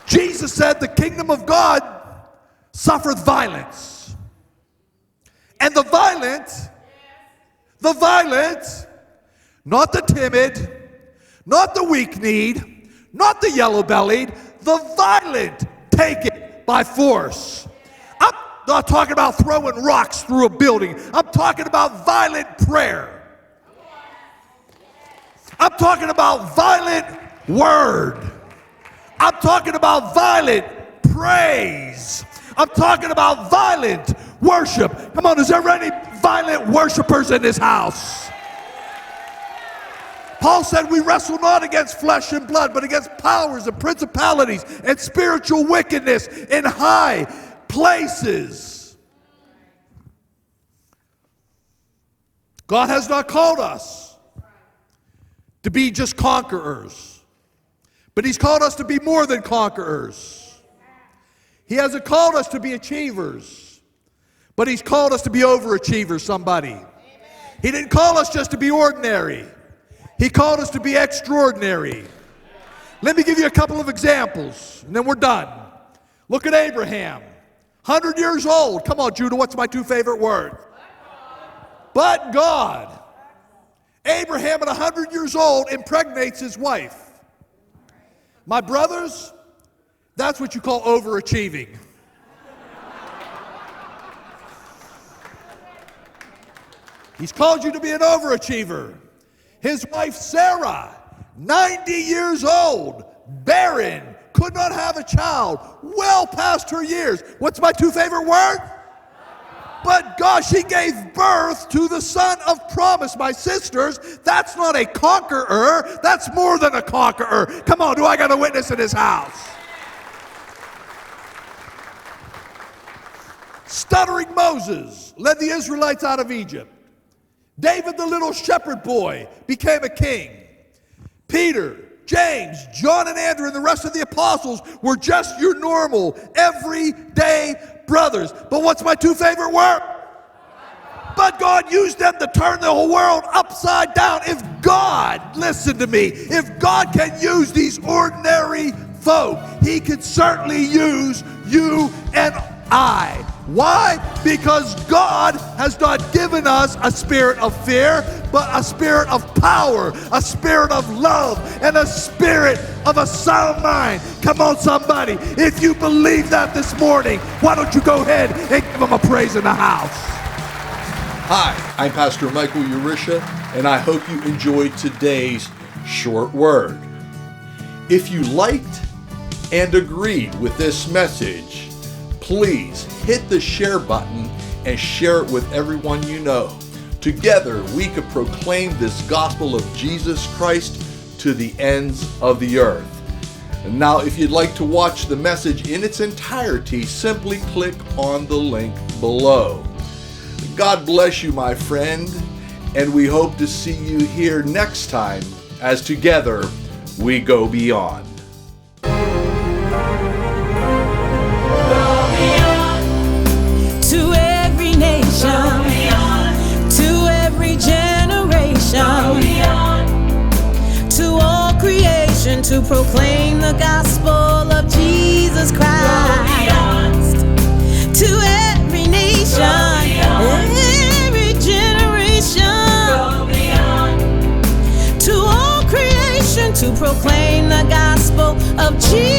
Jesus said the kingdom of God suffereth violence. And the violent, not the timid, not the weak-kneed, not the yellow-bellied, the violent take it by force. I'm not talking about throwing rocks through a building. I'm talking about violent prayer. I'm talking about violent word. I'm talking about violent praise. I'm talking about violent worship. Come on, is there any violent worshipers in this house? Paul said we wrestle not against flesh and blood, but against powers and principalities and spiritual wickedness in high places. God has not called us to be just conquerors, but He's called us to be more than conquerors. He hasn't called us to be achievers, but He's called us to be overachievers, somebody. Amen. He didn't call us just to be ordinary. He called us to be extraordinary. Let me give you a couple of examples, and then we're done. Look at Abraham, 100 years old. Come on, Judah, what's my two favorite words? But God. Abraham at 100 years old impregnates his wife. My brothers, that's what you call overachieving. He's called you to be an overachiever. His wife Sarah, 90 years old, barren, could not have a child, well past her years. What's my two favorite words? But God, she gave birth to the son of promise. My sisters, that's not a conqueror, that's more than a conqueror. Come on, do I got a witness in this house? Stuttering Moses led the Israelites out of Egypt. David, the little shepherd boy, became a king. Peter, James, John, and Andrew, and the rest of the apostles were just your normal, everyday brothers. But what's my two favorite words? But God used them to turn the whole world upside down. If God, listen to me, if God can use these ordinary folk, He can certainly use you and I. Why? Because God has not given us a spirit of fear, but a spirit of power, a spirit of love, and a spirit of a sound mind. Come on, somebody. If you believe that this morning, why don't you go ahead and give Him a praise in the house? Hi, I'm Pastor Michael Urisha, and I hope you enjoyed today's short word. If you liked and agreed with this message, please hit the share button and share it with everyone you know. Together, we could proclaim this gospel of Jesus Christ to the ends of the earth. And now, if you'd like to watch the message in its entirety, simply click on the link below. God bless you, my friend, and we hope to see you here next time as together we go beyond. To every generation, to all creation, to proclaim the gospel of Jesus Christ. To every nation, every generation, to all creation, to proclaim the gospel of Jesus.